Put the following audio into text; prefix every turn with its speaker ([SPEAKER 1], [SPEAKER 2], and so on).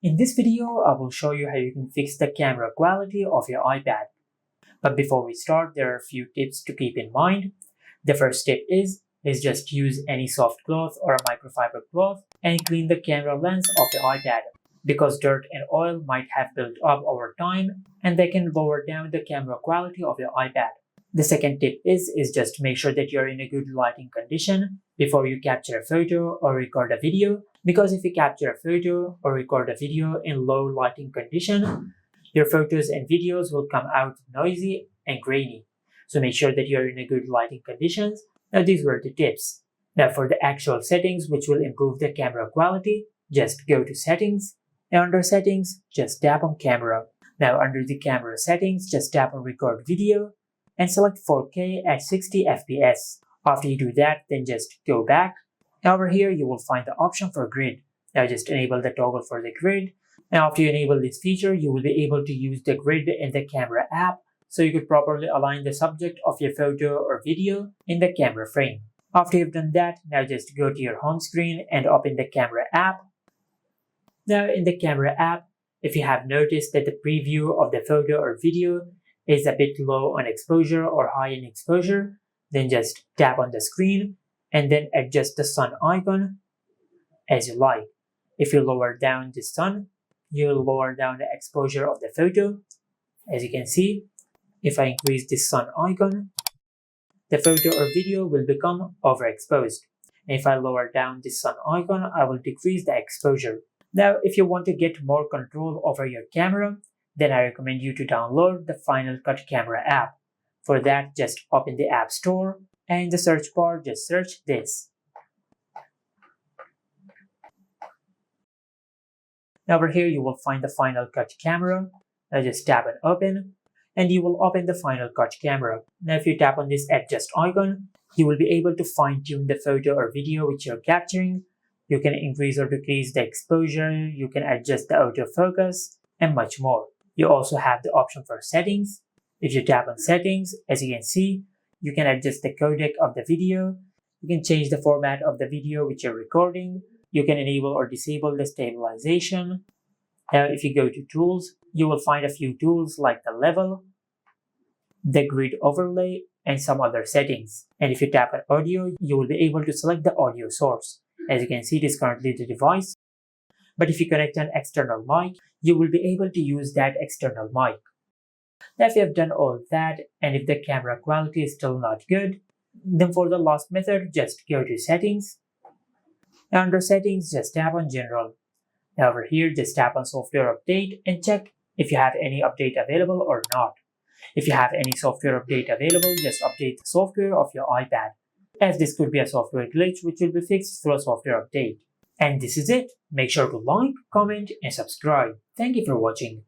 [SPEAKER 1] In this video, I will show you how you can fix the camera quality of your iPad. But before we start, there are a few tips to keep in mind. The first tip is just use any soft cloth or a microfiber cloth and clean the camera lens of your iPad, because dirt and oil might have built up over time and they can lower down the camera quality of your iPad. The second tip is just make sure that you're in a good lighting condition before you capture a photo or record a video, because if you capture a photo or record a video in low lighting condition, your photos and videos will come out noisy and grainy. So make sure that you're in a good lighting conditions. Now these were the tips. Now for the actual settings which will improve the camera quality, just go to settings, and under settings, just tap on camera. Now under the camera settings, just tap on record video and select 4K at 60 FPS. After you do that, then just go back. Now over here, you will find the option for grid. Now just enable the toggle for the grid. Now after you enable this feature, you will be able to use the grid in the camera app, so you could properly align the subject of your photo or video in the camera frame. After you've done that, now just go to your home screen and open the camera app. Now in the camera app, if you have noticed that the preview of the photo or video is a bit low on exposure or high in exposure, then just tap on the screen and then adjust the sun icon as you like. If you lower down the sun, you'll lower down the exposure of the photo. As you can see, if I increase this sun icon, the photo or video will become overexposed. And if I lower down this sun icon, I will decrease the exposure. Now, if you want to get more control over your camera, then I recommend you to download the Final Cut Camera app. For that, just open the App Store and in the search bar, just search this. Now over here, you will find the Final Cut Camera. Now just tap on Open and you will open the Final Cut Camera. Now if you tap on this Adjust icon, you will be able to fine-tune the photo or video which you're capturing. You can increase or decrease the exposure, you can adjust the autofocus, and much more. You also have the option for settings. If you tap on settings, as you can see, you can adjust the codec of the video. You can change the format of the video which you're recording. You can enable or disable the stabilization. Now if you go to tools, you will find a few tools like the level, the grid overlay, and some other settings. And if you tap on audio, you will be able to select the audio source. As you can see, it is currently the device. But if you connect an external mic, you will be able to use that external mic. Now if you have done all that, and if the camera quality is still not good, then for the last method, just go to settings. Now under settings, just tap on general. Now over here, just tap on software update and check if you have any update available or not. If you have any software update available, just update the software of your iPad, as this could be a software glitch which will be fixed through a software update. And this is it. Make sure to like, comment, and subscribe. Thank you for watching.